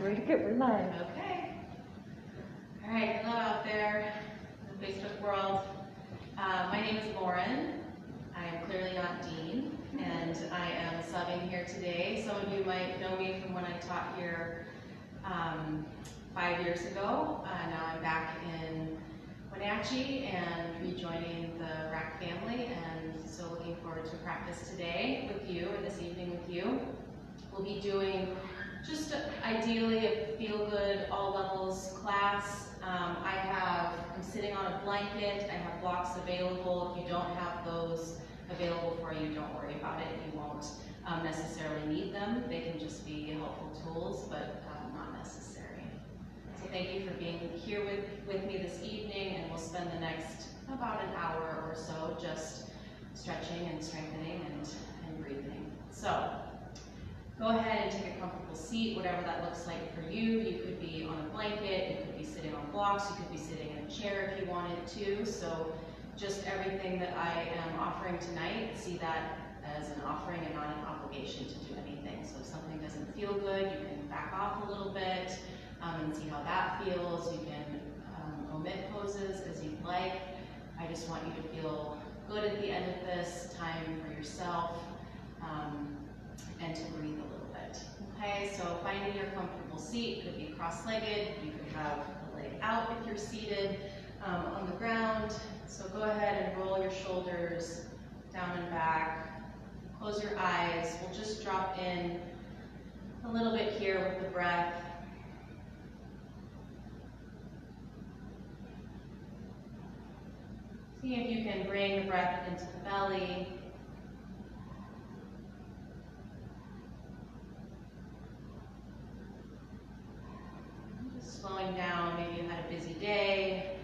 We're live. Okay. All right, hello out there in the Facebook world. My name is Lauren. I am clearly not Dean, and I am subbing here today. Some of you might know me from when I taught here 5 years ago. Now I'm back in Wenatchee and rejoining the WRAC family, and so looking forward to practice today with you, or this evening with you. We'll be doing just ideally a feel-good, all levels class. I'm sitting on a blanket. I have blocks available. If you don't have those available for you, don't worry about it. You won't necessarily need them. They can just be helpful tools, but not necessary. So thank you for being here with me this evening, and we'll spend the next about an hour or so just stretching and strengthening and breathing. So go ahead and take a comfortable seat, whatever that looks like for you. You could be on a blanket, you could be sitting on blocks, you could be sitting in a chair if you wanted to. So just everything that I am offering tonight, see that as an offering and not an obligation to do anything. So if something doesn't feel good, you can back off a little bit and see how that feels. You can omit poses as you'd like. I just want you to feel good at the end of this time for yourself. And to breathe a little bit. Okay, so finding your comfortable seat. Could be cross-legged. You could have a leg out if you're seated on the ground. So go ahead and roll your shoulders down and back. Close your eyes. We'll just drop in a little bit here with the breath. See if you can bring the breath into the belly. Slowing down, maybe you had a busy day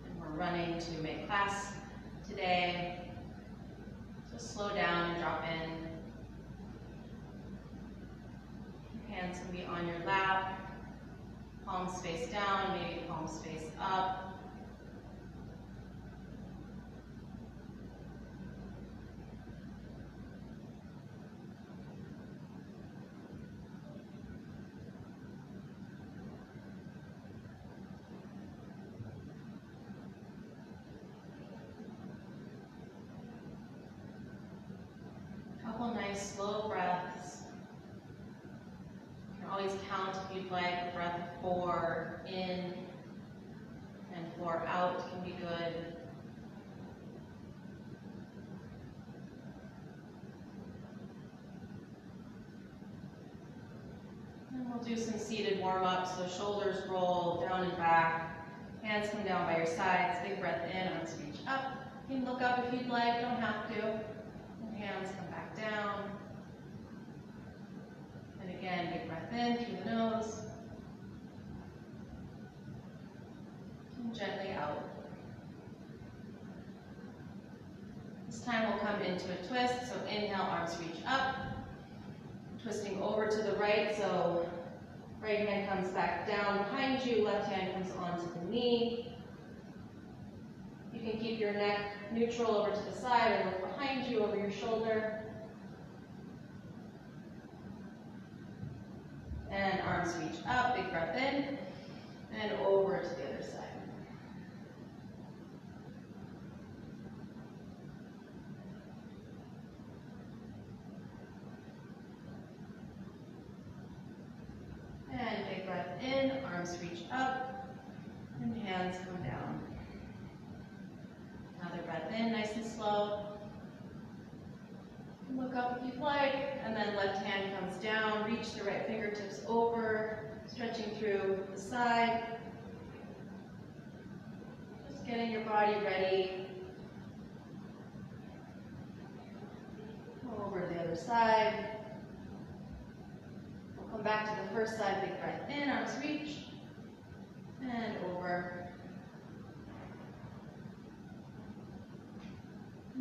and we're running to make class today. So slow down and drop in. Your hands can be on your lap, palms face down, maybe palms face up. Nice slow breaths. You can always count if you'd like. A breath of 4 in and 4 out can be good. And we'll do some seated warm-ups. So shoulders roll down and back. Hands come down by your sides. Big breath in, arms reach up. You can look up if you'd like, don't have to. And hands come back down. And again, big breath in through the nose. And gently out. This time we'll come into a twist. So inhale, arms reach up. Twisting over to the right. So right hand comes back down behind you. Left hand comes onto the knee. You can keep your neck neutral over to the side or look behind you over your shoulder. And arms reach up, big breath in, and over to the other side. And big breath in, arms reach up, and hands come down. Another breath in, nice and slow. Look up if you'd like, and then left hand comes down, reach the right fingertips over, stretching through the side. Just getting your body ready. Over to the other side. We'll come back to the first side, big breath in, arms reach, and over.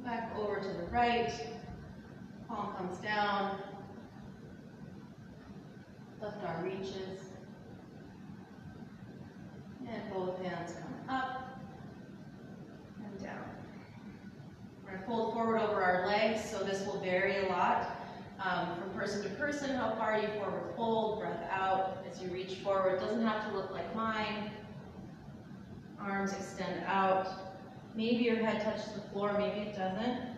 Back over to the right. Palm comes down, left arm reaches, and both hands come up and down. We're going to fold forward over our legs, so this will vary a lot. From person to person, how far you forward fold, breath out as you reach forward. It doesn't have to look like mine. Arms extend out. Maybe your head touches the floor, maybe it doesn't.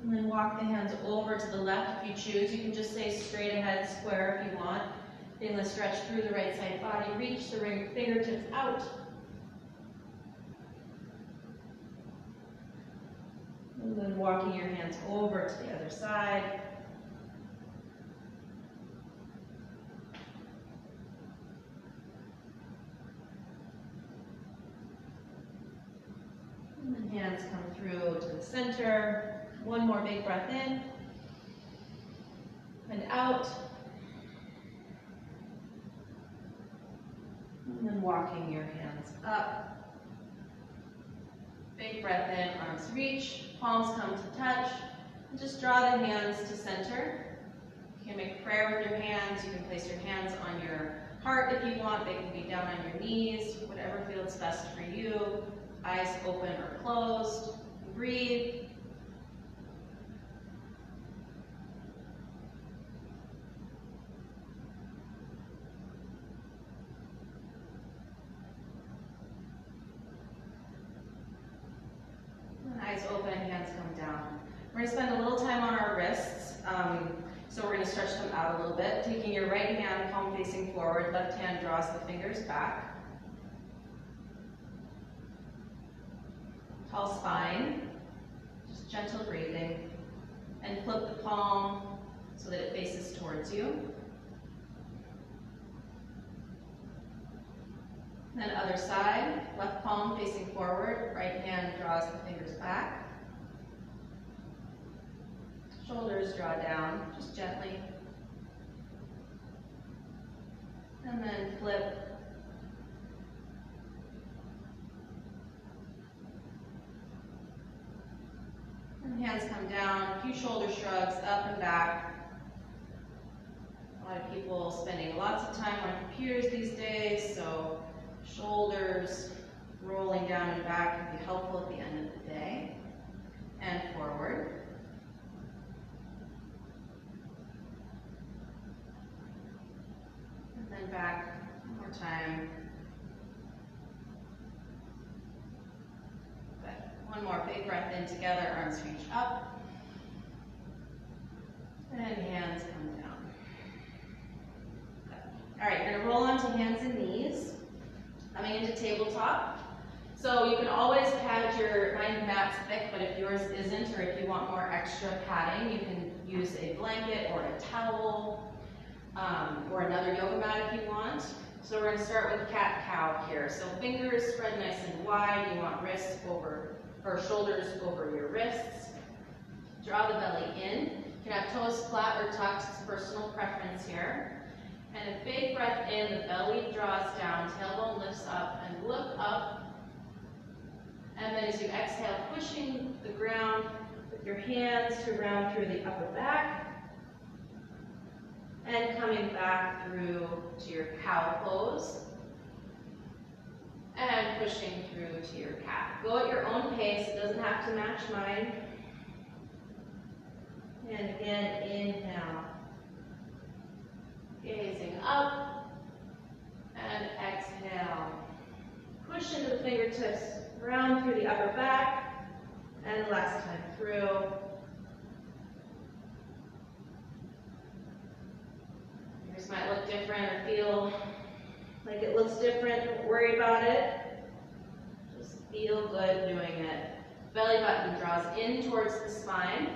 And then walk the hands over to the left if you choose. You can just say straight ahead, square if you want. Feeling the stretch through the right side body. Reach the fingertips out. And then walking your hands over to the other side. And then hands come through to the center. One more big breath in. And out. And then walking your hands up. Big breath in, arms reach, palms come to touch. And just draw the hands to center. You can make prayer with your hands. You can place your hands on your heart if you want. They can be down on your knees, whatever feels best for you. Eyes open or closed. Breathe. Eyes open, hands come down. We're going to spend a little time on our wrists, so we're going to stretch them out a little bit. Taking your right hand, palm facing forward, left hand draws the fingers back. Tall spine, just gentle breathing, and flip the palm so that it faces towards you. Then other side, left palm facing forward, right hand draws the fingers back. Shoulders draw down, just gently. And then flip. And hands come down, a few shoulder shrugs up and back. A lot of people spending lots of time on computers these days, so shoulders rolling down and back can be helpful at the end of the day. And forward. And then back one more time. Good. One more big breath in together, arms reach up. And hands come down. Good. All right, you're going to roll onto hands and knees. Coming into tabletop. So you can always pad mine mat's thick, but if yours isn't, or if you want more extra padding, you can use a blanket or a towel, or another yoga mat if you want. So we're going to start with cat-cow here. So fingers spread nice and wide. You want wrists over, or shoulders over your wrists. Draw the belly in. You can have toes flat or tucked, it's personal preference here. And a big breath in, the belly draws down, tailbone lifts up, and look up. And then as you exhale, pushing the ground with your hands to round through the upper back. And coming back through to your cow pose. And pushing through to your cat. Go at your own pace, it doesn't have to match mine. And again, inhale. Gazing up, and exhale. Push into the fingertips, round through the upper back, and last time through. Yours might look different or feel like it looks different. Don't worry about it. Just feel good doing it. Belly button draws in towards the spine,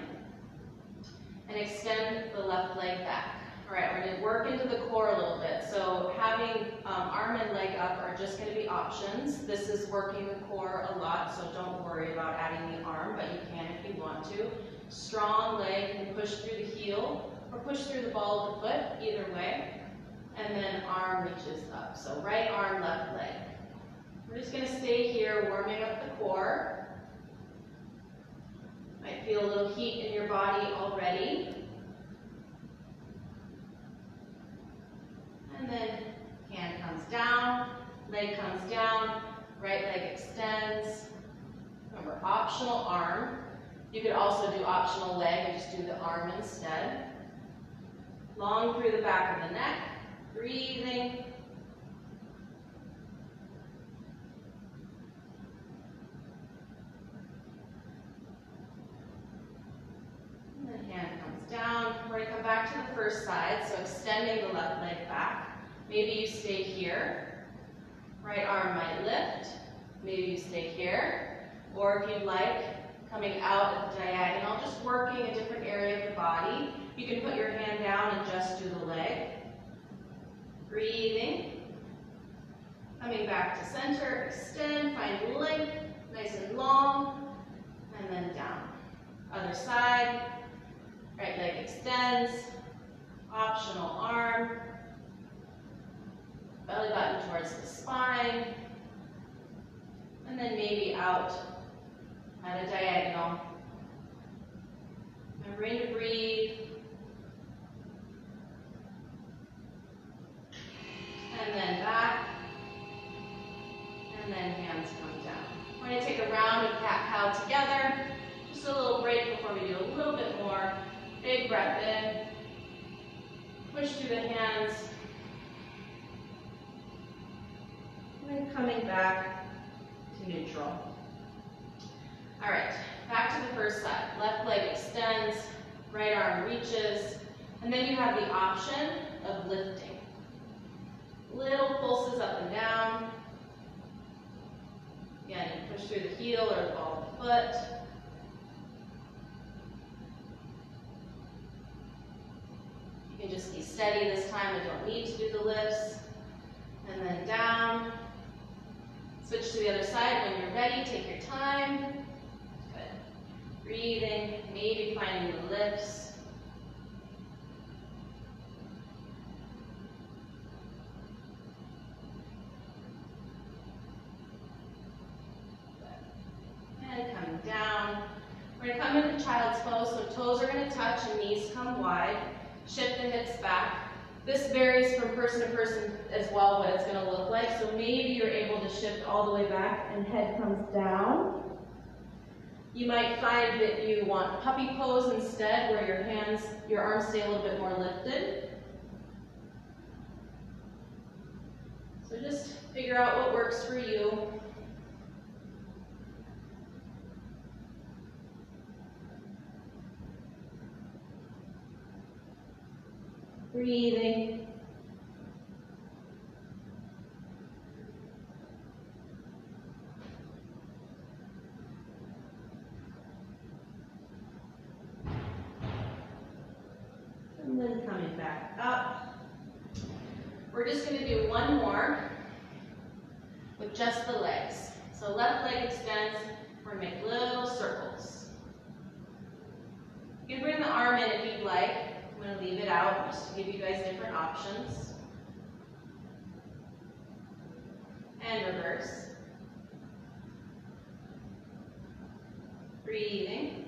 and extend the left leg back. All right, we're going to work into the core a little bit. So having arm and leg up are just going to be options. This is working the core a lot, so don't worry about adding the arm, but you can if you want to. Strong leg, you can push through the heel or push through the ball of the foot, either way. And then arm reaches up. So right arm, left leg. We're just going to stay here, warming up the core. Might feel a little heat in your body already. And then hand comes down, leg comes down, right leg extends. Remember, optional arm. You could also do optional leg and just do the arm instead. Long through the back of the neck, breathing. And then hand comes down. We're going to come back to the first side, so extending the left leg back. Maybe you stay here. Right arm might lift. Maybe you stay here. Or if you'd like, coming out at the diagonal, just working a different area of the body. You can put your hand down and just do the leg. Breathing. Coming back to center, extend, find length, nice and long, and then down. Other side, right leg extends, optional arm, belly button towards the spine, and then maybe out at a diagonal. Remembering to breathe. And then back. And then hands come down. We're going to take a round of cat-cow together. Just a little break before we do a little bit more. Big breath in. Push through the hands. And then coming back to neutral. All right, back to the first side. Left leg extends, right arm reaches, and then you have the option of lifting. Little pulses up and down. Again, you push through the heel or the ball of the foot. You can just be steady this time. You don't need to do the lifts. And then down. Switch to the other side when you're ready. Take your time. Good. Breathing, maybe finding the lifts. And coming down. We're going to come into child's pose, so toes are going to touch and knees come wide. Shift the hips back. This varies from person to person as well, what it's going to look like. So maybe you're able to shift all the way back and head comes down. You might find that you want puppy pose instead, where your arms stay a little bit more lifted. So just figure out what works for you. Breathing. And then coming back up. We're just going to do one more with just the legs. So left leg extends. We're going to make little circles. You can bring the arm in if you'd like. I'm going to leave it out just to give you guys different options. And reverse. Breathing.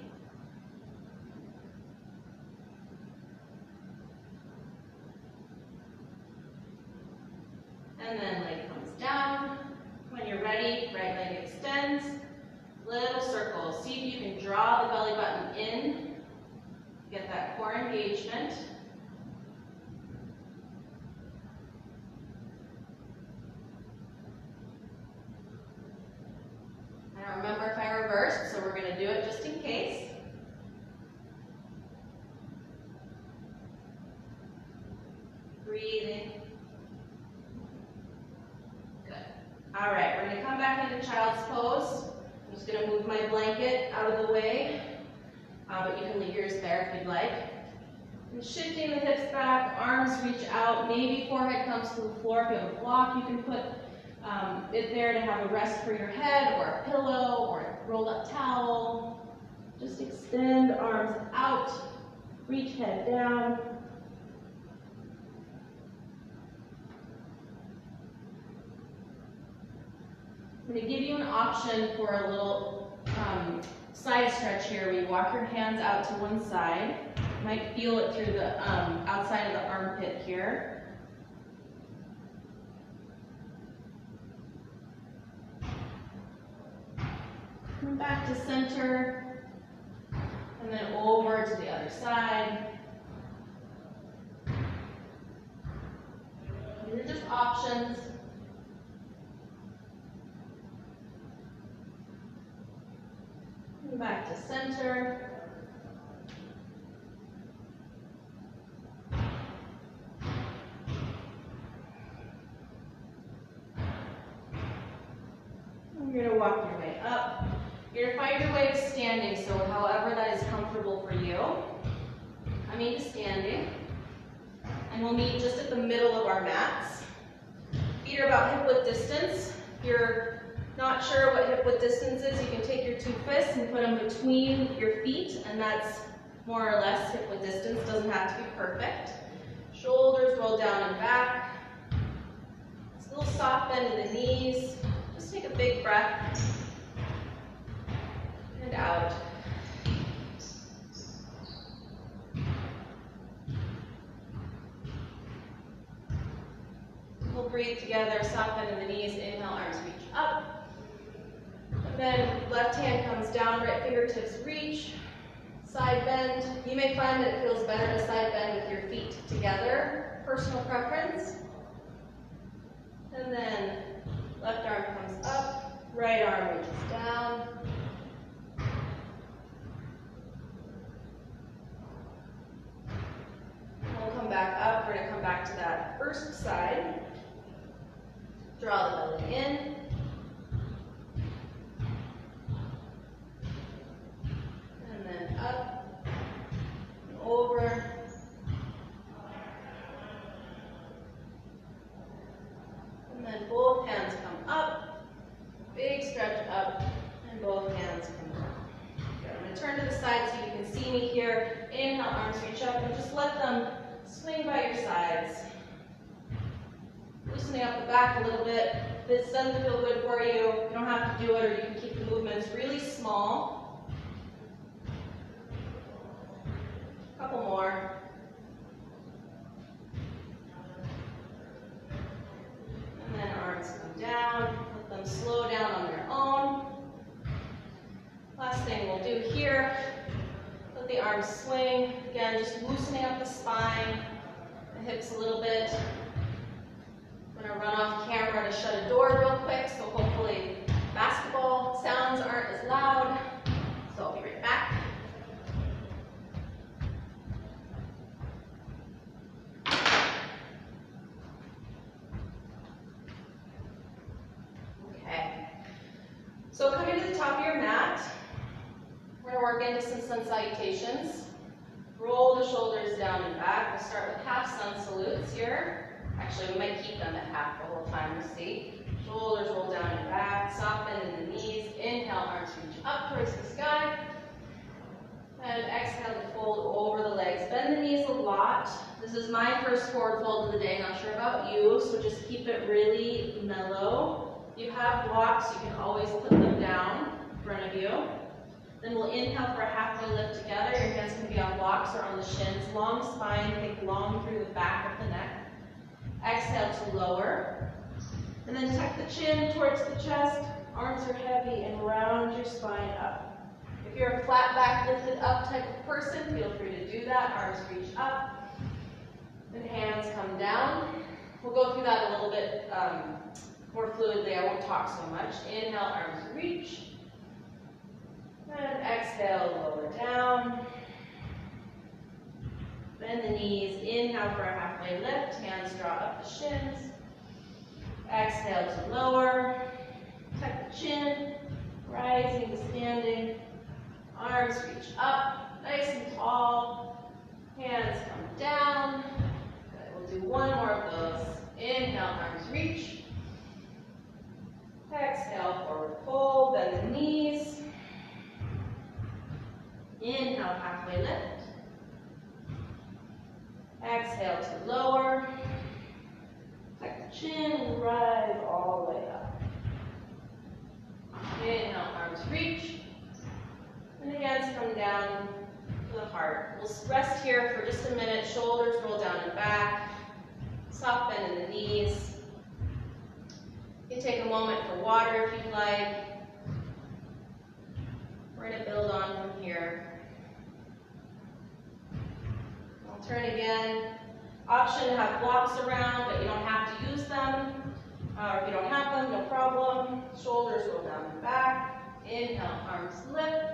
And then leg comes down. When you're ready, right leg extends. Little circles. See if you can draw the belly button in. Get that core engagement. I don't remember if I reversed, so we're going to do it just in case. Breathing. Good. All right, we're going to come back into child's pose. I'm just going to move my blanket out of the way. But you can leave yours there if you'd like. And shifting the hips back, arms reach out, maybe forehead comes to the floor. If you have a block, you can put it there to have a rest for your head, or a pillow, or a rolled up towel. Just extend arms out, reach head down. I'm going to give you an option for a little side stretch here, where you walk your hands out to one side. You might feel it through the outside of the armpit here. And back to center. And then over to the other side. These are just options. And back to center. You're going to walk your way up. You're going to find your way to standing, so however that is comfortable for you. I mean to standing. And we'll meet just at the middle of our mats. Feet are about hip width distance. If you're not sure what hip width distance is, you can take your two fists and put them between your feet, and that's more or less hip width distance. Doesn't have to be perfect. Shoulders roll down and back. Just a little soft bend in the knees. Just take a big breath. And out. We'll breathe together, soft bend in the knees, inhale, arms reach up. And then left hand comes down, right fingertips reach. Side bend. You may find that it feels better to side bend with your feet together. Personal preference. And then left arm comes up, right arm reaches down. We'll come back up. We're going to come back to that first side. Draw the belly in. And then up and over. And then both hands come up. Big stretch up. And both hands come down. Good. I'm going to turn to the side so you can see me here. Inhale, arms reach up, and just let them swing by your sides. Loosening up the back a little bit. If this doesn't feel good for you, you don't have to do it, or you can keep the movements really small. A couple more. And then arms come down. Let them slow down on their own. Last thing we'll do here, let the arms swing. Again, just loosening up the spine, the hips a little bit. I'm going to run off camera to shut a door real quick, so hopefully basketball sounds aren't as loud. So I'll be right back. Okay. So coming to the top of your mat, we're going to work into some sun salutations. Roll the shoulders down and back. We'll start with half sun salutes here. Actually, we might keep them at half the whole time, we'll see. Shoulders roll down and back, soft bend in the knees. Inhale, arms reach up towards the sky. And exhale to fold over the legs. Bend the knees a lot. This is my first forward fold of the day, not sure about you, so just keep it really mellow. If you have blocks, you can always put them down in front of you. Then we'll inhale for a halfway lift together. Your hands can be on blocks or on the shins. Long spine, think long through the back of the neck. Exhale to lower. And then tuck the chin towards the chest. Arms are heavy and round your spine up. If you're a flat back, lifted up type of person, feel free to do that. Arms reach up. And hands come down. We'll go through that a little bit more fluidly. I won't talk so much. Inhale, arms reach. And exhale, lower down. Bend the knees. Inhale for a halfway lift. Hands draw up the shins. Exhale to lower. Tuck the chin. Rising to standing. Arms reach up. Nice and tall. Hands come down. Good. We'll do one more of those. Inhale, arms reach. Exhale, forward fold. Bend the knees. Inhale, halfway lift. Exhale to lower. Tuck the chin and rise all the way up. Inhale, arms reach. And the hands come down to the heart. We'll rest here for just a minute. Shoulders roll down and back. Soft bend in the knees. You can take a moment for water if you'd like. here. I'll turn again. Option to have blocks around, but you don't have to use them. If you don't have them, no problem. Shoulders roll down and back. Inhale, arms lift.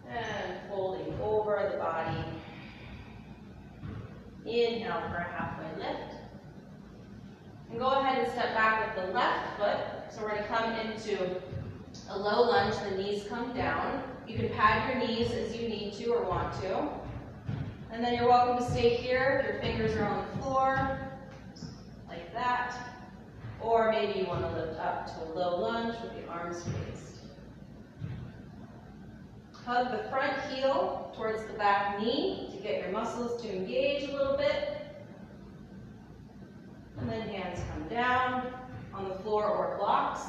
And folding over the body. Inhale for a halfway lift. And go ahead and step back with the left foot. So we're going to come into a low lunge. The knees come down. You can pad your knees as you need to or want to. And then you're welcome to stay here if your fingers are on the floor, like that. Or maybe you want to lift up to a low lunge with the arms raised. Hug the front heel towards the back knee to get your muscles to engage a little bit. And then hands come down on the floor or blocks.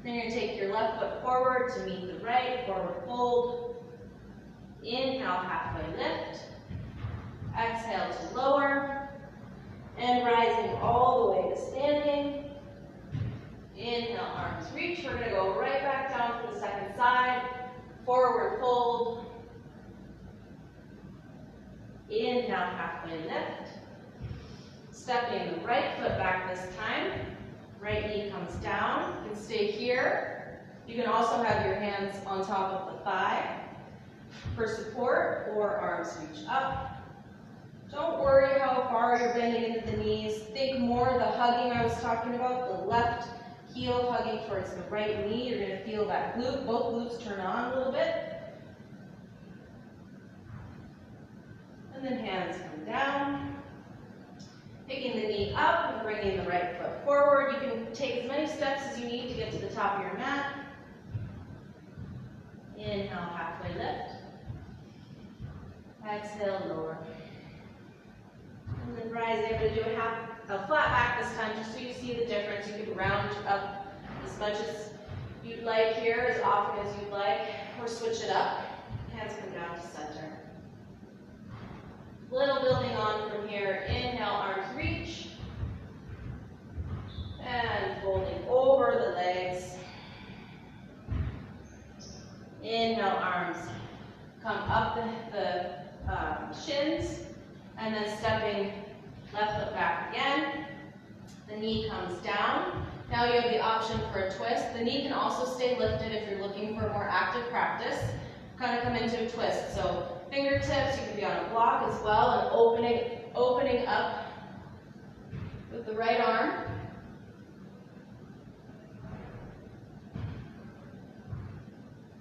Then you're going to take your left foot forward to meet the right, forward fold. Inhale, halfway lift. Exhale to lower. And rising all the way to standing. Inhale, arms reach. We're going to go right back down for the second side. Forward fold. Inhale, halfway lift. Stepping the right foot back this time. Right knee comes down. You can stay here. You can also have your hands on top of the thigh for support, or arms reach up. Don't worry how far you're bending into the knees. Think more of the hugging I was talking about, the left heel hugging towards the right knee. You're going to feel that glute. Both glutes turn on a little bit. And then hands come down. Picking the knee up and bringing the right foot forward. You can take as many steps as you need to get to the top of your mat. Inhale, halfway lift. Exhale, lower. And then rising, I'm going to do a flat back this time, just so you see the difference. You can round up as much as you'd like here, as often as you'd like, or switch it up. Hands come down to center. Little building on from here. Inhale, arms reach. And folding over the legs. Inhale, arms come up the shins. And then stepping left foot back again. The knee comes down. Now you have the option for a twist. The knee can also stay lifted if you're looking for a more active practice. Kind of come into a twist. So fingertips, you can be on a block as well, and opening up with the right arm.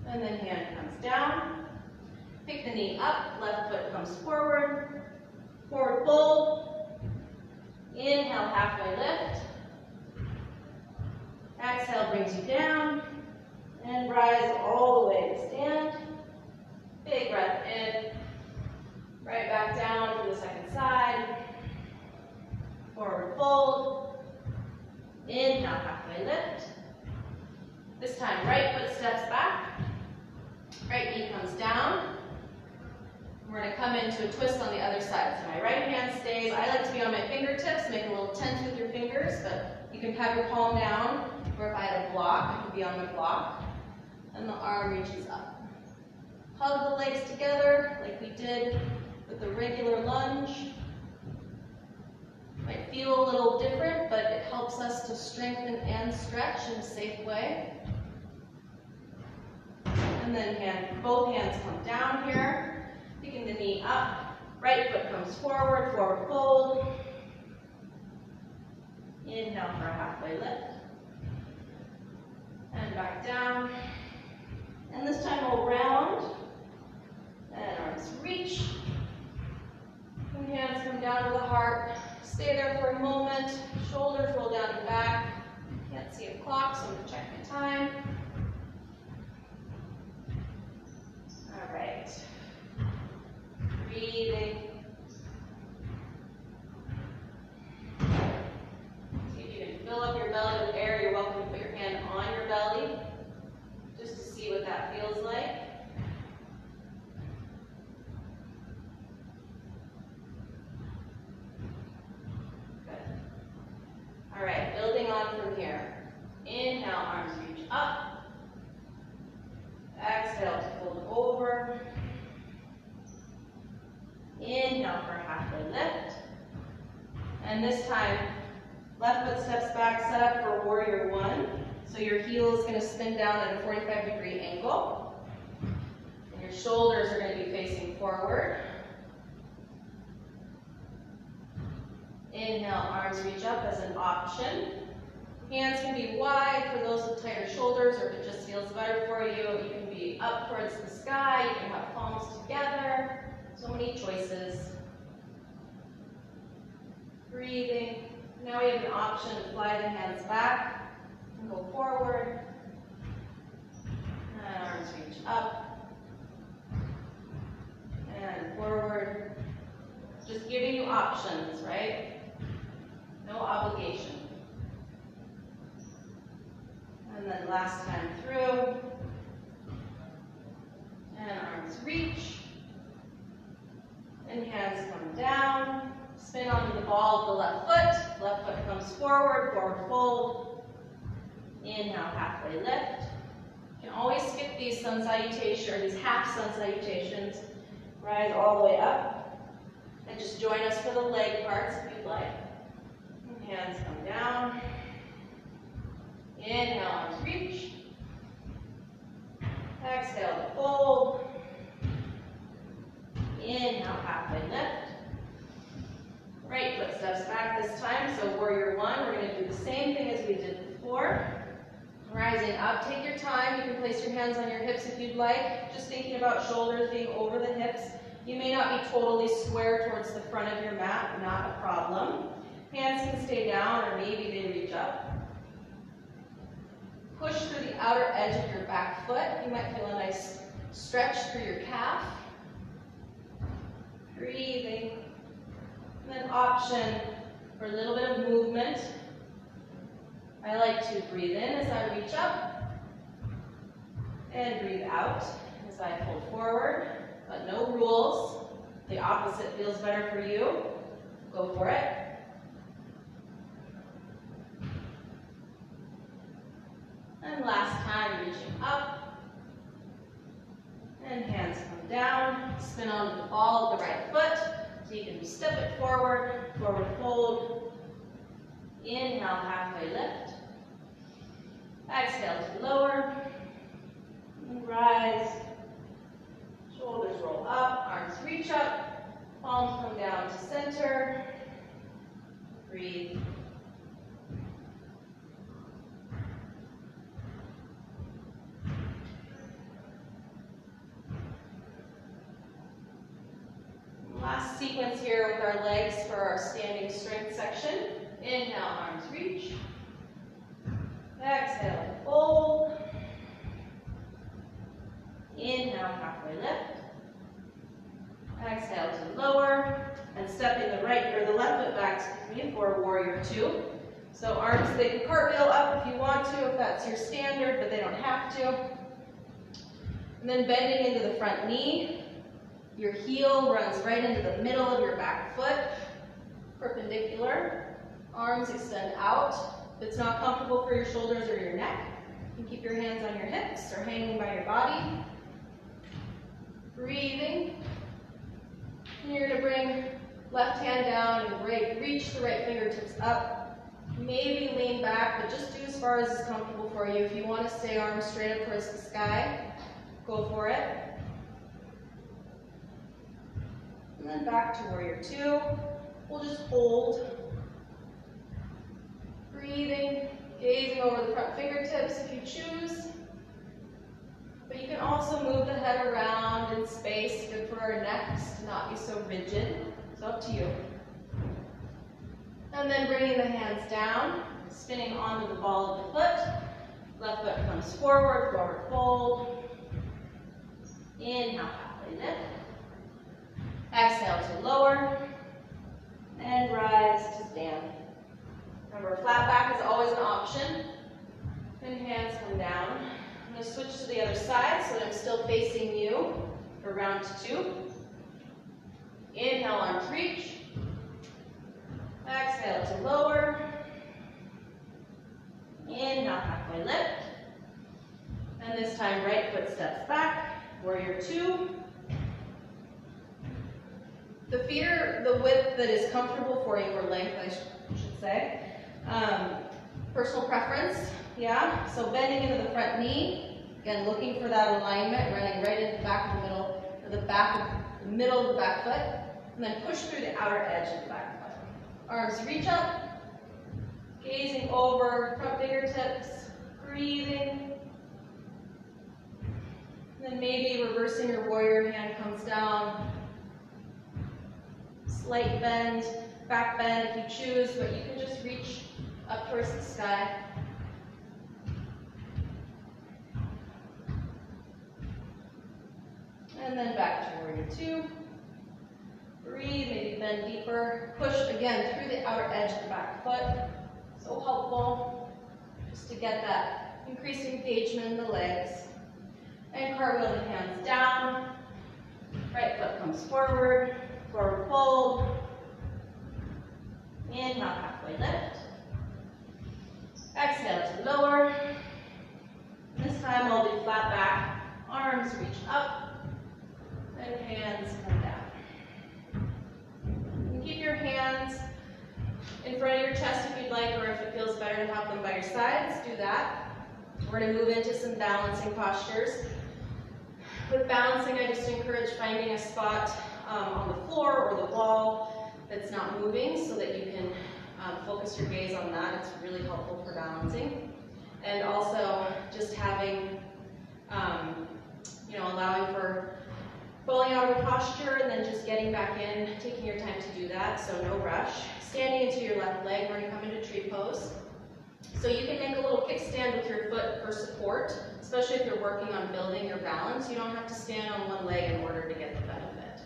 And then hand comes down. Pick the knee up, left foot comes forward. Forward fold. Inhale, halfway lift. Exhale brings you down. And rise all the way to stand. Big breath in. Right back down for the second side. Forward fold. Inhale, halfway lift. This time, right foot steps back. Right knee comes down. We're going to come into a twist on the other side. So my right hand stays. I like to be on my fingertips, make a little tent with your fingers, but you can have your palm down, or if I had a block, I could be on my block. And the arm reaches up. Hug the legs together like we did with the regular lunge. Might feel a little different, but it helps us to strengthen and stretch in a safe way. And then both hands come down here. Picking the knee up, right foot comes forward, forward fold. Inhale for a halfway lift. And back down. And this time we'll round. And arms reach. And hands come down to the heart. Stay there for a moment. Shoulders roll down and back. Can't see a clock, so I'm going to check my time. All right. Breathing. See if you can fill up your belly with air. You're welcome to put your hand on your belly just to see what that feels like. Good. All right, building on from here. Inhale, arms reach up. Exhale to fold over. Inhale for a halfway lift. And this time, left foot steps back, set up for warrior one. So your heel is going to spin down at a 45-degree angle. And your shoulders are going to be facing forward. Inhale, arms reach up as an option. Hands can be wide for those with tighter shoulders, or if it just feels better for you, you can be up towards the sky, you can have palms together. So many choices. Breathing. Now we have an option to fly the hands back and go forward. And arms reach up and forward. Just giving you options, right? No obligation. And then last time through. And arms reach. And hands come down. Spin onto the ball of the left foot. Left foot comes forward, forward fold. Inhale, halfway lift. You can always skip these sun salutations, or these half sun salutations. Rise all the way up. And just join us for the leg parts if you'd like. And hands come down. Inhale, arms reach. Exhale to fold. Inhale, halfway lift. Right foot steps back this time, so warrior one. We're going to do the same thing as we did before. Rising up, take your time. You can place your hands on your hips if you'd like. Just thinking about shoulders being over the hips. You may not be totally square towards the front of your mat, not a problem. Hands can stay down, or maybe they reach up. Push through the outer edge of your back foot. You might feel a nice stretch through your calf. Breathing. And then option for a little bit of movement. I like to breathe in as I reach up. And breathe out as I pull forward. But no rules. The opposite feels better for you. Go for it. And last time, reaching up. And hands come down. Spin onto the ball of the right foot. So you can step it forward, forward fold. Inhale, halfway lift. Exhale to lower. And rise. Shoulders roll up, arms reach up. Palms come down to center. Breathe. Last sequence here with our legs for our standing strength section. Inhale, arms reach. Exhale, fold. Inhale, halfway lift. Exhale to lower. And stepping the right or the left foot back for warrior two. So arms, they can cartwheel up if you want to, if that's your standard, but they don't have to. And then bending into the front knee. Your heel runs right into the middle of your back foot, perpendicular. Arms extend out. If it's not comfortable for your shoulders or your neck, you can keep your hands on your hips or hanging by your body. Breathing. And you're going to bring left hand down and reach the right fingertips up. Maybe lean back, but just do as far as is comfortable for you. If you want to stay arms straight up towards the sky, go for it. And then back to warrior two. We'll just hold. Breathing, gazing over the front fingertips if you choose. But you can also move the head around in space. Good for our necks to not be so rigid. It's up to you. And then bringing the hands down, spinning onto the ball of the foot. Left foot comes forward, forward fold. Inhale, halfway lift. Exhale to lower, and rise to stand. Remember, flat back is always an option. And hands come down. I'm going to switch to the other side so that I'm still facing you for round two. Inhale, arms reach. Exhale to lower. Inhale, halfway lift. And this time, right foot steps back. Warrior two. The feet are the width that is comfortable for you, or length I should say. Personal preference, yeah? So bending into the front knee, again looking for that alignment, running right into the back of the middle, or the middle of the back foot, and then push through the outer edge of the back foot. Arms reach up, gazing over, front fingertips, breathing. And then maybe reversing your warrior, hand comes down. Slight bend, back bend if you choose, but you can just reach up towards the sky. And then back to warrior two. Breathe, maybe bend deeper. Push again through the outer edge of the back foot. So helpful just to get that increased engagement in the legs. And cartwheel the hands down. Right foot comes forward. Forward fold. Inhale, halfway lift. Exhale to lower. This time I'll do flat back. Arms reach up. And hands come down. You can keep your hands in front of your chest if you'd like, or if it feels better to have them by your sides, do that. We're going to move into some balancing postures. With balancing, I just encourage finding a spot on the floor or the wall that's not moving so that you can focus your gaze on that. It's really helpful for balancing. And also just having, allowing for falling out of a posture and then just getting back in, taking your time to do that, so no rush. Standing into your left leg, we're going to come into tree pose. So you can make a little kickstand with your foot for support, especially if you're working on building your balance. You don't have to stand on one leg in order to get the benefit.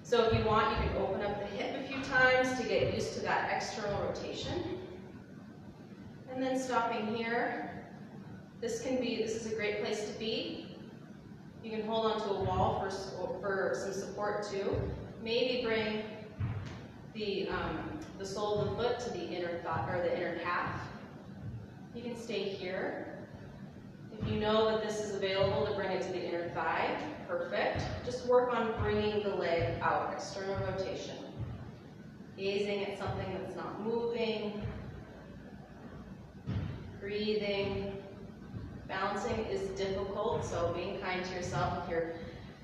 So if you want, you can open up the hip a few times to get used to that external rotation. And then stopping here. This is a great place to be. You can hold onto a wall for some support too. Maybe bring the sole of the foot to the inner thigh or the inner calf. You can stay here. If you know that this is available to bring it to the inner thigh, perfect. Just work on bringing the leg out, external rotation. Gazing at something that's not moving. Breathing. Balancing is difficult, so being kind to yourself if you're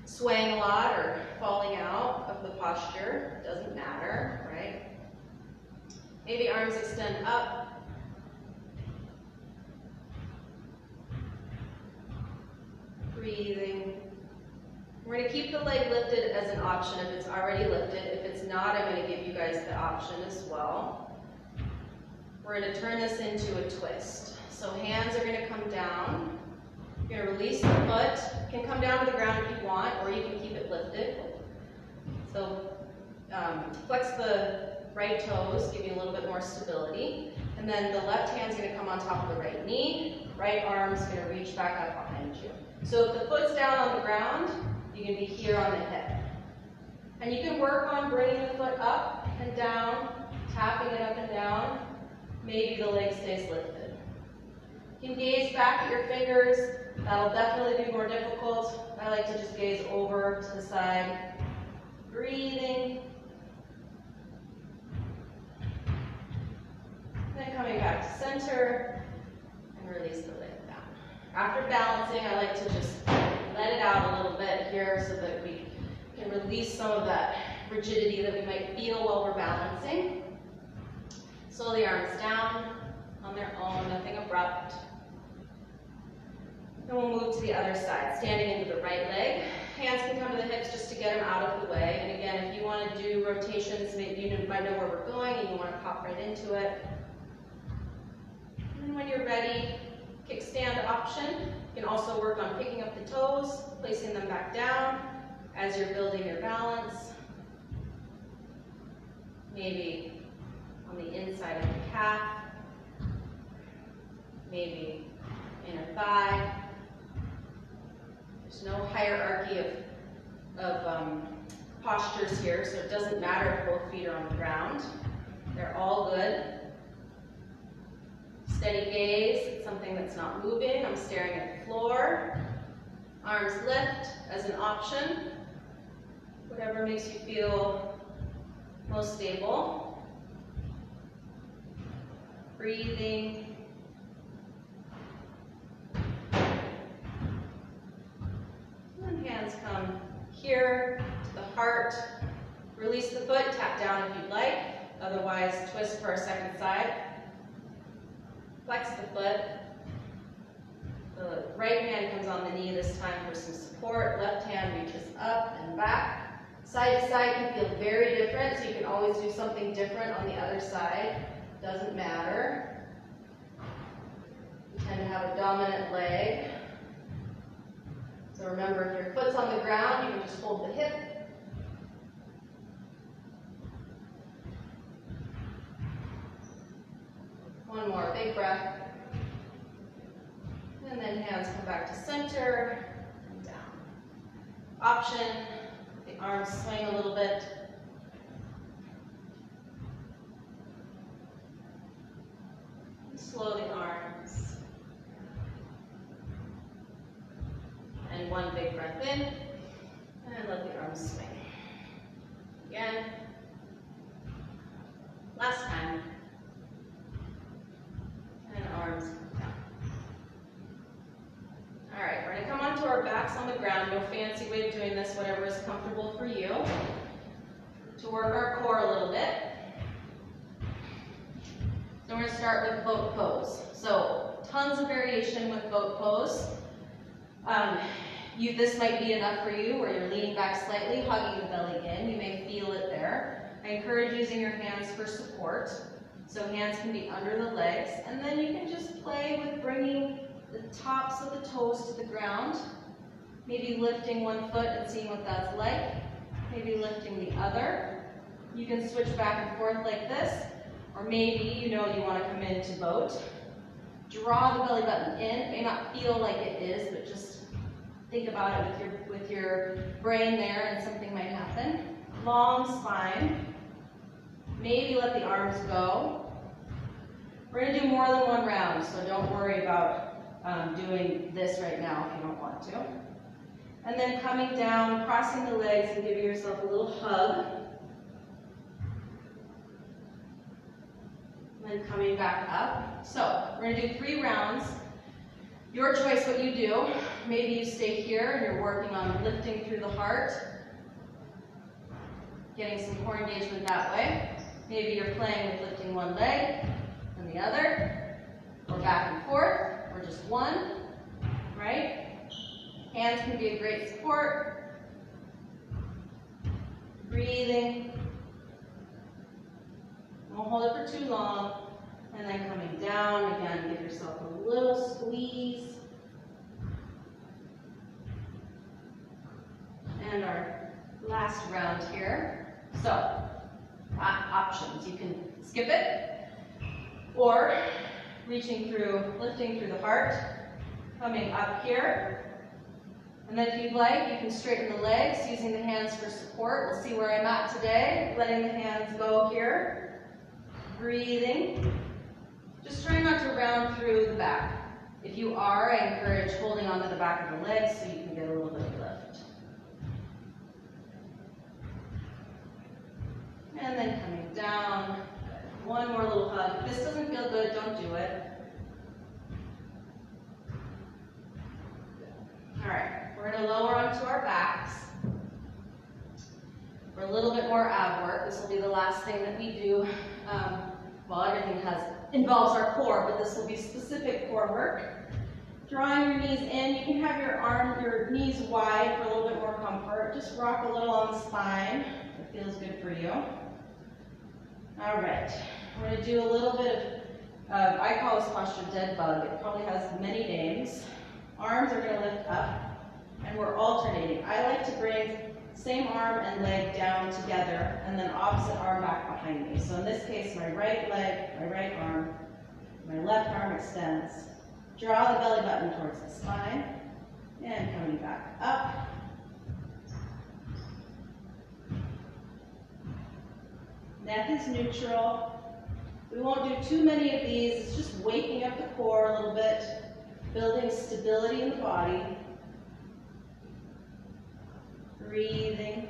swaying a lot or falling out of the posture, doesn't matter, right? Maybe arms extend up. Breathing. We're going to keep the leg lifted as an option if it's already lifted. If it's not, I'm going to give you guys the option as well. We're going to turn this into a twist. So hands are going to come down. You're going to release the foot. You can come down to the ground if you want, or you can keep it lifted. So flex the right toes, give you a little bit more stability. And then the left hand's going to come on top of the right knee. Right arm's going to reach back up behind you. So if the foot's down on the ground, you can be here on the hip. And you can work on bringing the foot up and down, tapping it up and down. Maybe the leg stays lifted. You can gaze back at your fingers. That'll definitely be more difficult. I like to just gaze over to the side. Breathing. Then coming back to center and release the leg down. After balancing, I like to just let it out a little bit here so that we can release some of that rigidity that we might feel while we're balancing. Slowly arms down on their own, nothing abrupt. Then we'll move to the other side, standing into the right leg. Hands can come to the hips just to get them out of the way. And again, if you want to do rotations, maybe you might know where we're going and you want to pop right into it. And when you're ready, kickstand option. You can also work on picking up the toes, placing them back down as you're building your balance. Maybe on the inside of the calf, maybe inner thigh. There's no hierarchy of postures here, so it doesn't matter if both feet are on the ground. They're all good. Steady gaze, it's something that's not moving. I'm staring at the floor. Arms lift as an option, whatever makes you feel most stable. Breathing. And hands come here to the heart. Release the foot, tap down if you'd like. Otherwise, twist for a second side. Flex the foot. The right hand comes on the knee this time for some support. Left hand reaches up and back. Side to side can feel very different, so you can always do something different on the other side. Doesn't matter. You tend to have a dominant leg. So remember, if your foot's on the ground, you can just hold the hip. One more, big breath. And then hands come back to center and down. Option, the arms swing a little bit. And slow the arms. And one big breath in. And let the arms swing. Again. Last time. And arms down. All right, we're going to come onto our backs on the ground. No fancy way of doing this, whatever is comfortable for you. To work our core a little bit. So we're going to start with boat pose. So tons of variation with boat pose. This might be enough for you, where you're leaning back slightly, hugging the belly in. You may feel it there. I encourage using your hands for support. So hands can be under the legs, and then you can just play with bringing the tops of the toes to the ground. Maybe lifting one foot and seeing what that's like. Maybe lifting the other. You can switch back and forth like this, or maybe you know you want to come into boat. Draw the belly button in. It may not feel like it is, but just think about it with your brain there, and something might happen. Long spine. Maybe let the arms go. We're going to do more than one round, so don't worry about doing this right now if you don't want to. And then coming down, crossing the legs and giving yourself a little hug. And then coming back up. So we're going to do 3 rounds. Your choice what you do. Maybe you stay here and you're working on lifting through the heart, getting some core engagement that way. Maybe you're playing with lifting one leg and the other, or back and forth, or just one, right? Hands can be a great support. Breathing. Don't hold it for too long. And then coming down, again, give yourself a little squeeze. And our last round here. So, options. You can skip it, or reaching through, lifting through the heart, coming up here. And then if you'd like, you can straighten the legs using the hands for support. We'll see where I'm at today. Letting the hands go here. Breathing. Just try not to round through the back. If you are, I encourage holding onto the back of the legs so you can get a little bit of lift. And then coming down. One more little hug. If this doesn't feel good, don't do it. All right, we're going to lower onto our backs. For a little bit more ab work. This will be the last thing that we do. Well, everything involves our core, but this will be specific core work. Drawing your knees in. You can have your knees wide for a little bit more comfort. Just rock a little on the spine. It feels good for you. All right, we're going to do a little bit of, I call this posture dead bug. It probably has many names. Arms are going to lift up, and we're alternating. I like to bring same arm and leg down together, and then opposite arm back behind me. So in this case, my right leg, my right arm, my left arm extends. Draw the belly button towards the spine, and coming back up. Neck is neutral. We won't do too many of these. It's just waking up the core a little bit, building stability in the body. breathing.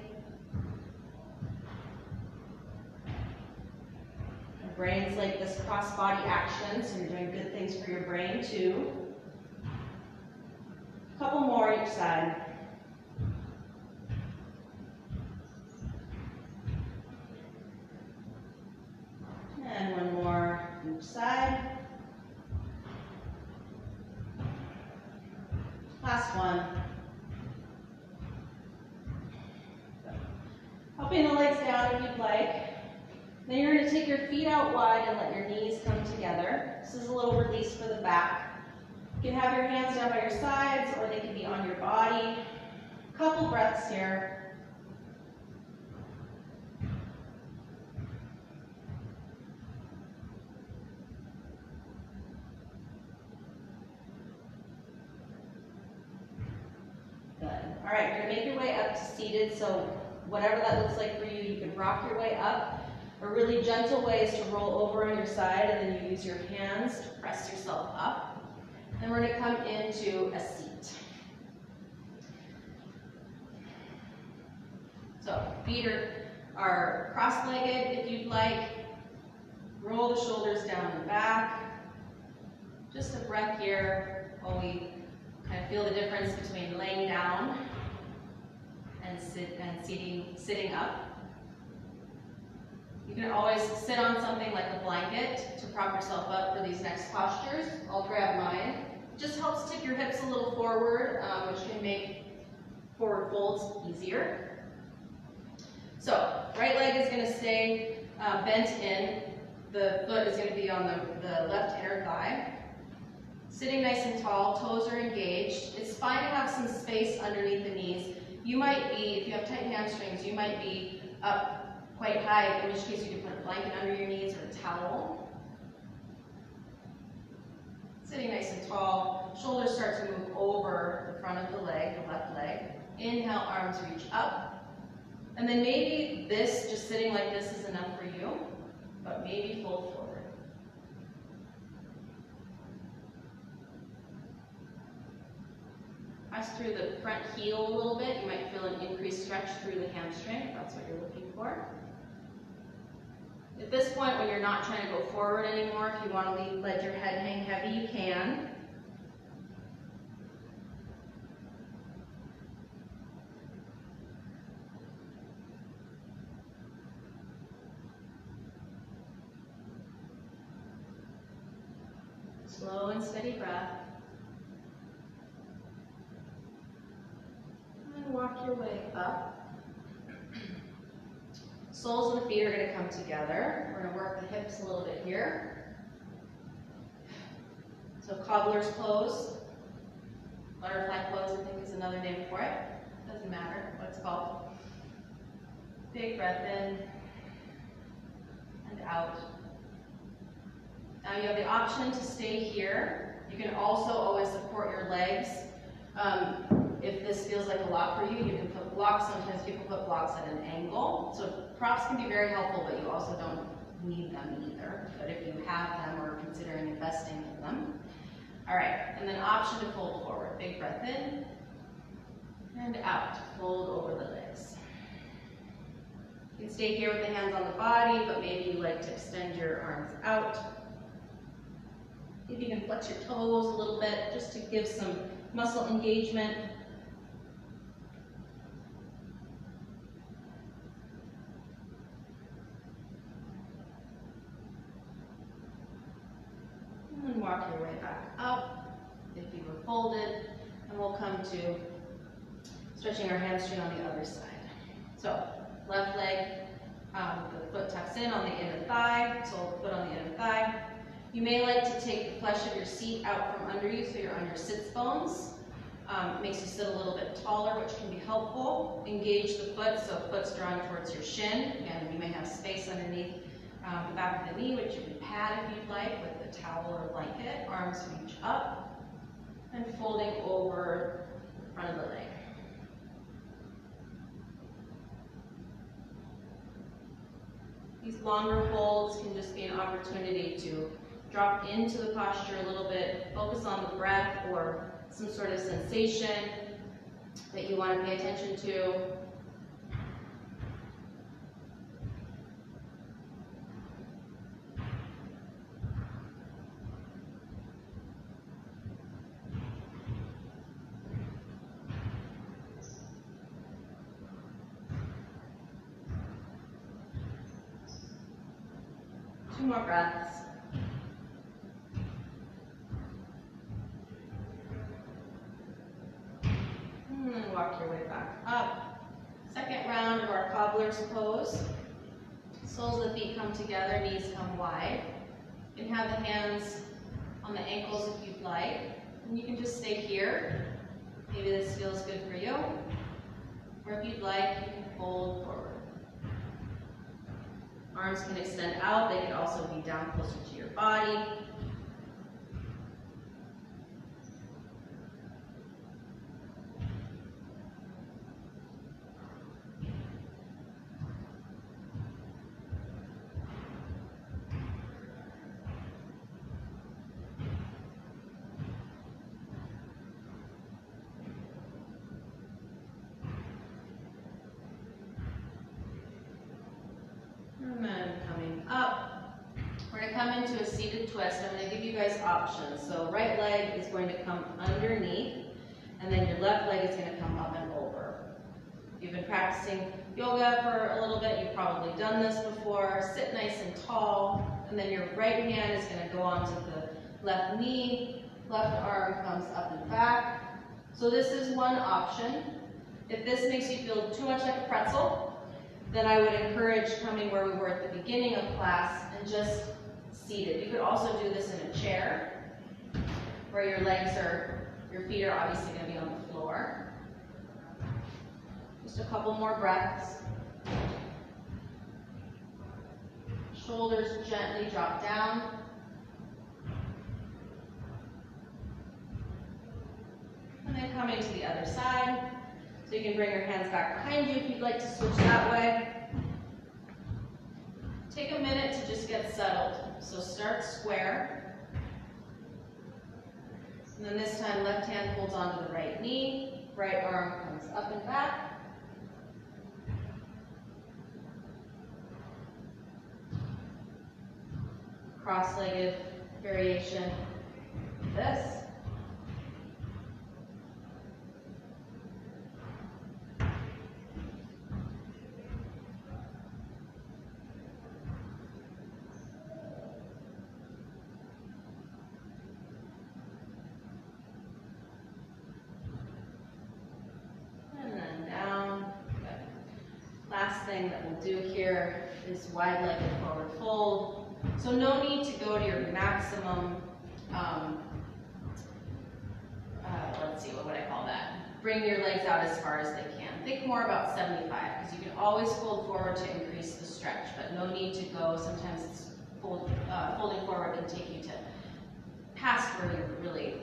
Our brains like this cross-body action, so you're doing good things for your brain too. A couple more each side. And one more each side. Last one. Helping the legs down if you'd like. Then you're going to take your feet out wide and let your knees come together. This is a little release for the back. You can have your hands down by your sides or they can be on your body. Couple breaths here. Good. All right, you're going to make your way up to seated, so whatever that looks like for you, you can rock your way up. A really gentle way is to roll over on your side, and then you use your hands to press yourself up. Then we're going to come into a seat. So feet are cross-legged if you'd like. Roll the shoulders down and back. Just a breath here while we kind of feel the difference between laying down and sitting up. You can always sit on something like a blanket to prop yourself up for these next postures. I'll grab mine. It just helps tip your hips a little forward, which can make forward folds easier. So, right leg is going to stay bent in. The foot is going to be on the left inner thigh. Sitting nice and tall, toes are engaged. It's fine to have some space underneath the knees. You might be, if you have tight hamstrings, you might be up quite high, in which case you can put a blanket under your knees or a towel. Sitting nice and tall, shoulders start to move over the front of the leg, the left leg. Inhale, arms reach up. And then maybe this, just sitting like this is enough for you, but maybe fold forward. Press through the front heel a little bit. You might feel an increased stretch through the hamstring, if that's what you're looking for. At this point, when you're not trying to go forward anymore, if you want to let your head hang heavy, you can. Slow and steady breath. And walk your way up. Soles of the feet are going to come together. We're going to work the hips a little bit here. So cobbler's pose, butterfly pose I think is another name for it. Doesn't matter what it's called. Big breath in and out. Now you have the option to stay here. You can also always support your legs. If this feels like a lot for you, you can put blocks. Sometimes people put blocks at an angle. So props can be very helpful, but you also don't need them either. But if you have them or are considering investing in them. All right, and then option to fold forward. Big breath in and out. Fold over the legs. You can stay here with the hands on the body, but maybe you like to extend your arms out. If you can flex your toes a little bit, just to give some muscle engagement. And walk your way back up if you were folded, and we'll come to stretching our hamstring on the other side. So left leg, the foot tucks in on the inner thigh, sole of the foot on the inner thigh. You may like to take the flesh of your seat out from under you so you're on your sits bones. It makes you sit a little bit taller, which can be helpful. Engage the foot, so foot's drawing towards your shin. Again, you may have space underneath the back of the knee, which you can pad if you'd like with a towel or a blanket. Arms reach up and folding over the front of the leg. These longer folds can just be an opportunity to drop into the posture a little bit, focus on the breath or some sort of sensation, that you want to pay attention to. Two more breaths. And walk your way back up. Second round of our cobbler's pose. Soles of the feet come together, knees come wide. You can have the hands on the ankles if you'd like. And you can just stay here. Maybe this feels good for you. Or if you'd like, you can fold forward. Arms can extend out. They can also be down closer to your body. And then coming up, we're going to come into a seated twist. I'm going to give you guys options. So right leg is going to come underneath, and then your left leg is going to come up and over. If you've been practicing yoga for a little bit, you've probably done this before. Sit nice and tall, and then your right hand is going to go onto the left knee, left arm comes up and back. So this is one option. If this makes you feel too much like a pretzel, then I would encourage coming where we were at the beginning of class and just seated. You could also do this in a chair where your feet are obviously going to be on the floor. Just a couple more breaths. Shoulders gently drop down. And then coming to the other side. So you can bring your hands back behind you if you'd like to switch that way. Take a minute to just get settled. So start square. And then this time, left hand holds onto the right knee. Right arm comes up and back. Cross-legged variation of this. Last thing that we'll do here is wide-legged forward fold. So no need to go to your maximum, let's see, what would I call that? Bring your legs out as far as they can. Think more about 75, because you can always fold forward to increase the stretch, but no need to go. Sometimes it's folding forward can take you to past where you really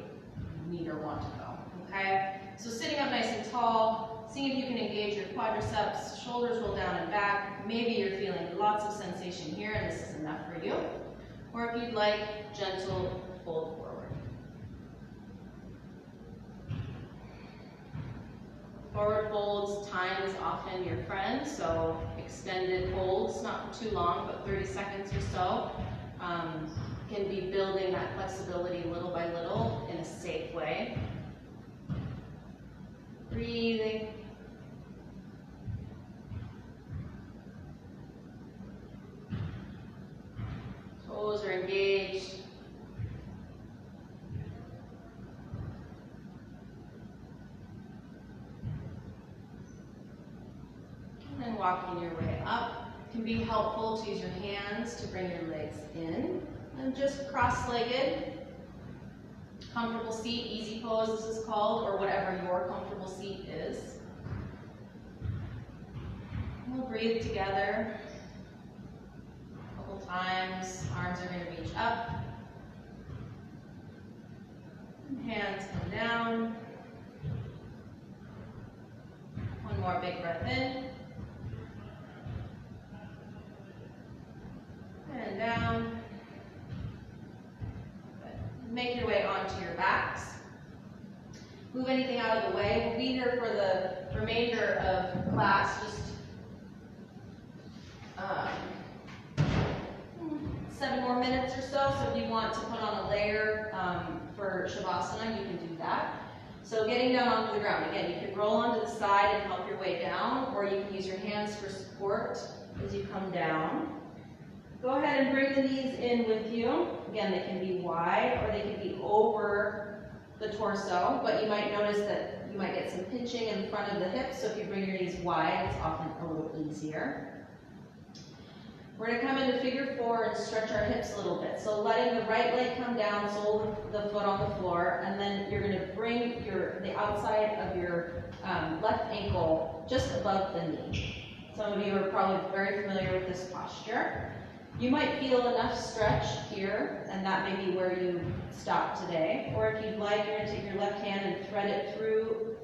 need or want to go, okay? So sitting up nice and tall, seeing if you can engage your quadriceps, shoulders roll down and back. Maybe you're feeling lots of sensation here and this is enough for you. Or if you'd like, gentle fold forward. Forward folds, time is often your friend, so extended holds, not for too long, but 30 seconds or so, can be building that flexibility little by little in a safe way. Breathing. Toes are engaged. And then walking your way up. It can be helpful to use your hands to bring your legs in. And just cross-legged. Comfortable seat, easy pose this is called, or whatever your comfortable seat is. We'll breathe together a couple times. Arms are going to reach up. And hands come down. One more big breath in. And down. Make your way onto your backs. move anything out of the way. We'll be here for the remainder of class, just 7 more minutes or so. So if you want to put on a layer for Shavasana, you can do that. So getting down onto the ground, again, you can roll onto the side and help your way down, or you can use your hands for support as you come down. Go ahead and bring the knees in with you. Again, they can be wide or they can be over the torso, but you might notice that you might get some pinching in front of the hips, so if you bring your knees wide, it's often a little easier. We're going to come into figure 4 and stretch our hips a little bit. So letting the right leg come down, sole of the foot on the floor, and then you're going to bring the outside of your left ankle just above the knee. Some of you are probably very familiar with this posture. You might feel enough stretch here, and that may be where you stop today. Or if you'd like, you're going to take your left hand and thread it through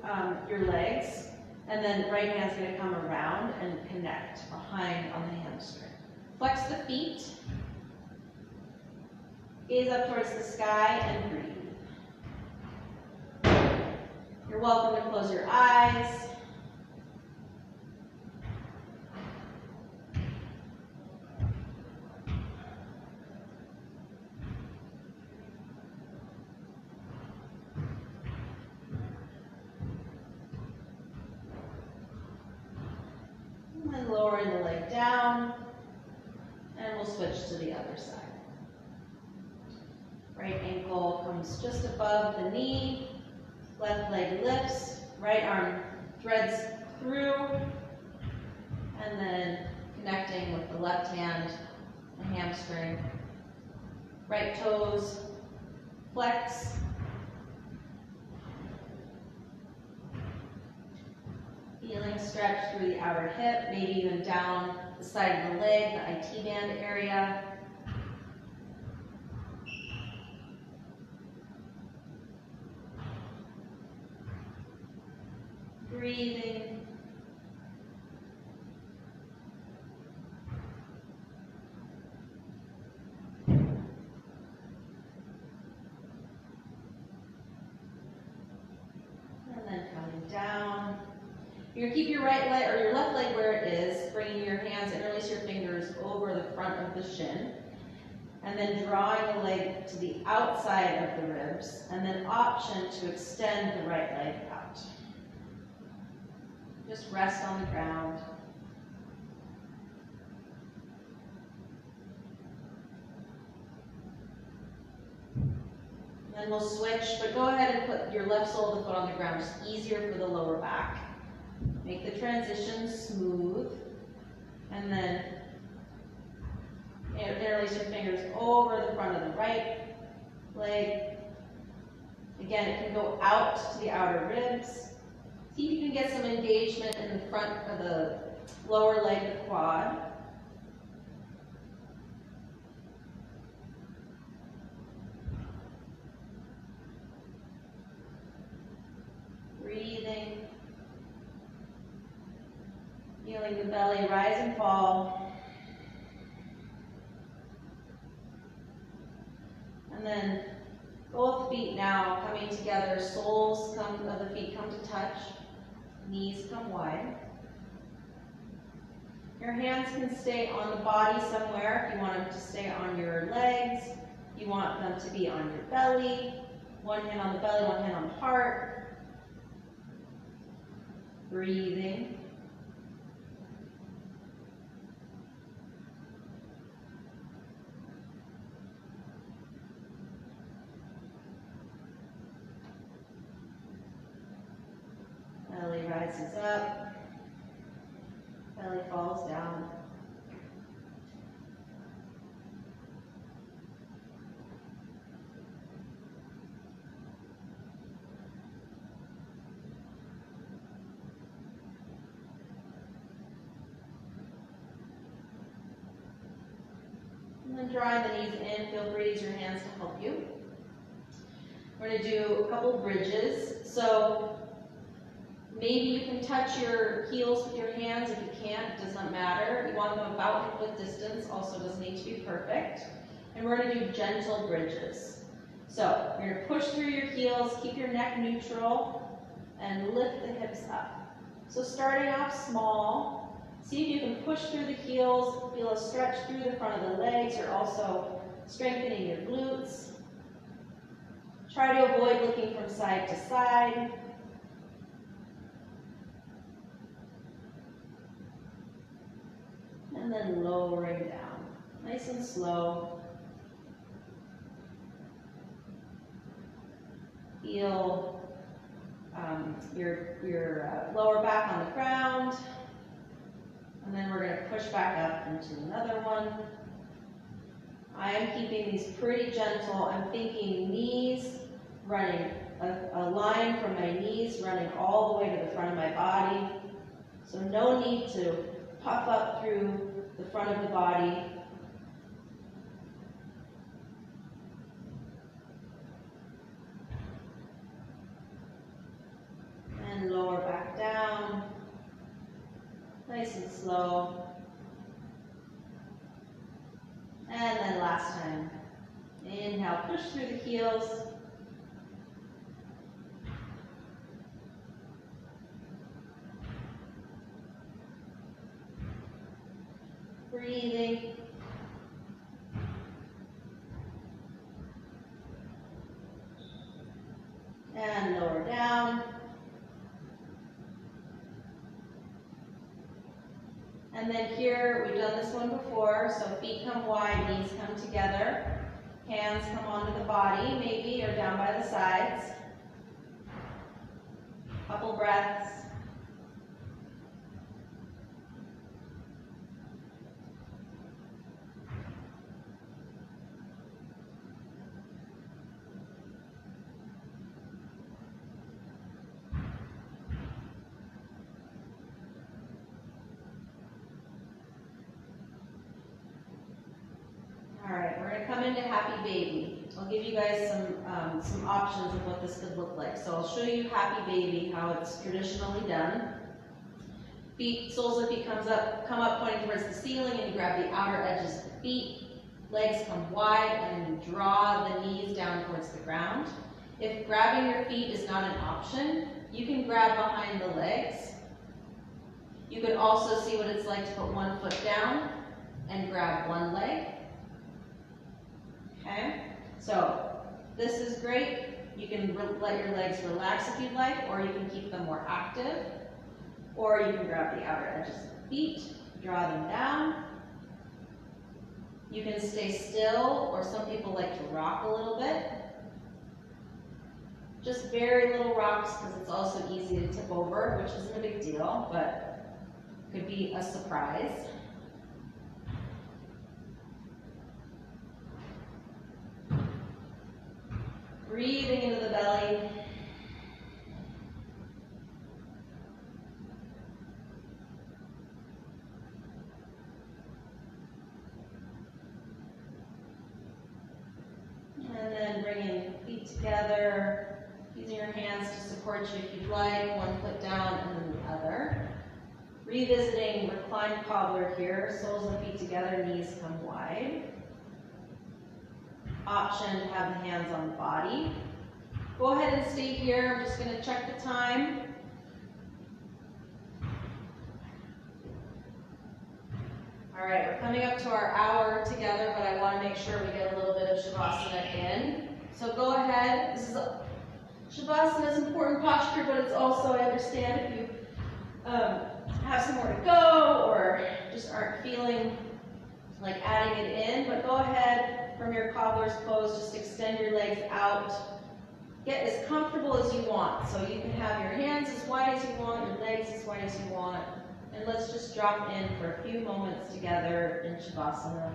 your legs, and then the right hand's going to come around and connect behind on the hamstring. Flex the feet, gaze up towards the sky, and breathe. You're welcome to close your eyes. And then lowering the leg down. And we'll switch to the other side. Right ankle comes just above the knee. Left leg lifts. Right arm threads through. And then connecting with the left hand, the hamstring. Right toes flex. Feeling stretch through the outer hip, maybe even down the side of the leg, the IT band area. Breathing. And then coming down. You're going to keep your right leg or your left leg where it is, bringing your hands, interlace your fingers over the front of the shin, and then drawing the leg to the outside of the ribs, and then option to extend the right leg out. Just rest on the ground. Then we'll switch, but go ahead and put your left sole of the foot on the ground, just easier for the lower back. Make the transition smooth, and then interlace your fingers over the front of the right leg. Again, it can go out to the outer ribs. See if you can get some engagement in the front of the lower leg, the quad. Breathing. Feeling the belly rise and fall. And then both feet now coming together, soles of the feet come to touch, knees come wide. Your hands can stay on the body somewhere if you want them to stay on your legs. You want them to be on your belly. One hand on the belly, one hand on the heart. Breathing. Belly rises up, belly falls down. And then drawing the knees in, feel free to use your hands to help you. We're going to do a couple bridges. So maybe you can touch your heels with your hands. If you can't, it does not matter. You want them about hip width distance, also doesn't need to be perfect. And we're going to do gentle bridges. So you're going to push through your heels, keep your neck neutral, and lift the hips up. So starting off small, see if you can push through the heels, feel a stretch through the front of the legs. You're also strengthening your glutes. Try to avoid looking from side to side. And then lowering down, nice and slow. Feel your lower back on the ground. And then we're going to push back up into another one. I am keeping these pretty gentle. I'm thinking knees running, a line from my knees running all the way to the front of my body. So no need to puff up through the front of the body. And lower back down, nice and slow. And then last time, inhale, push through the heels. Breathing. And lower down. And then here, we've done this one before, so feet come wide, knees come together. Hands come onto the body, maybe, or down by the sides. Couple breaths. All right, we're going to come into Happy Baby. I'll give you guys some options of what this could look like. So I'll show you Happy Baby, how it's traditionally done. Feet, soles of the feet come up pointing towards the ceiling, and you grab the outer edges of the feet. Legs come wide, and you draw the knees down towards the ground. If grabbing your feet is not an option, you can grab behind the legs. You could also see what it's like to put one foot down and grab one leg. Okay, so this is great. You can let your legs relax if you'd like, or you can keep them more active. Or you can grab the outer edges of the feet, draw them down. You can stay still, or some people like to rock a little bit. Just very little rocks, because it's also easy to tip over, which isn't a big deal, but could be a surprise. Breathing into the belly. And then bringing feet together, using your hands to support you if you'd like, one foot down and then the other. Revisiting reclined cobbler here, soles of feet together, knees come wide. Option to have the hands on the body. Go ahead and stay here. I'm just going to check the time. All right, we're coming up to our hour together, but I want to make sure we get a little bit of Shavasana in. So go ahead. Shavasana is important posture, but it's also, I understand, if you have somewhere to go or just aren't feeling like adding it in, but go ahead from your cobbler's pose, just extend your legs out. Get as comfortable as you want. So you can have your hands as wide as you want, your legs as wide as you want. And let's just drop in for a few moments together in Shavasana.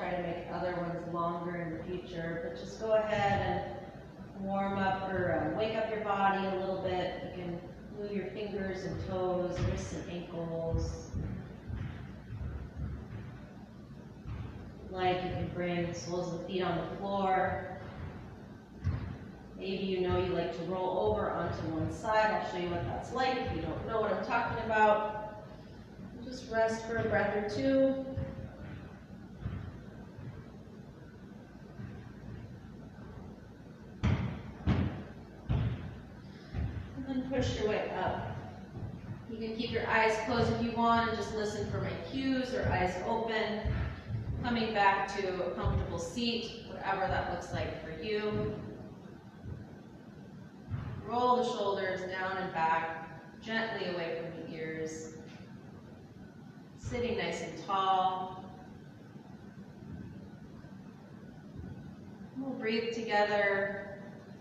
try to make other ones longer in the future, but just go ahead and warm up or wake up your body a little bit. You can move your fingers and toes, wrists and ankles. Like you can bring the soles of the feet on the floor. Maybe you know you like to roll over onto one side. I'll show you what that's like if you don't know what I'm talking about. Just rest for a breath or two. And then push your way up. You can keep your eyes closed if you want and just listen for my cues, or eyes open. Coming back to a comfortable seat, whatever that looks like for you. Roll the shoulders down and back, gently away from the ears. Sitting nice and tall. We'll breathe together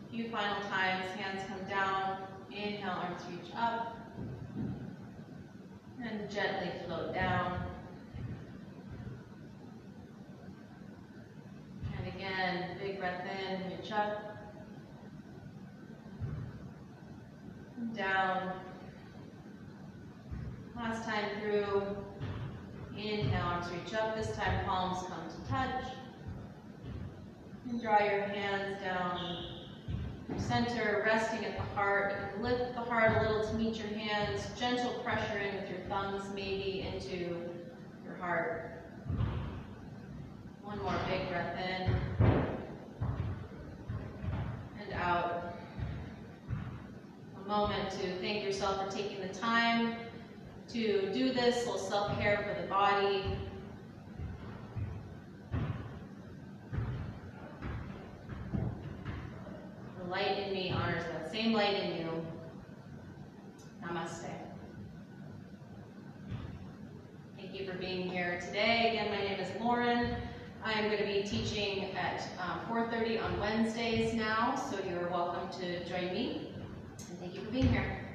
a few final times. Hands come down. Inhale, arms reach up. And gently float down. And again, big breath in, reach up. Down. Last time through. Inhale, arms reach up. This time palms come to touch. And draw your hands down. Center, resting at the heart. You can lift the heart a little to meet your hands. Gentle pressure in with your thumbs maybe into your heart. One more big breath in. And out. Moment to thank yourself for taking the time to do this, a little self-care for the body. The light in me honors that same light in you. Namaste. Thank you for being here today. Again, my name is Lauren. I am going to be teaching at 4:30 on Wednesdays now, so you're welcome to join me. And thank you for being here.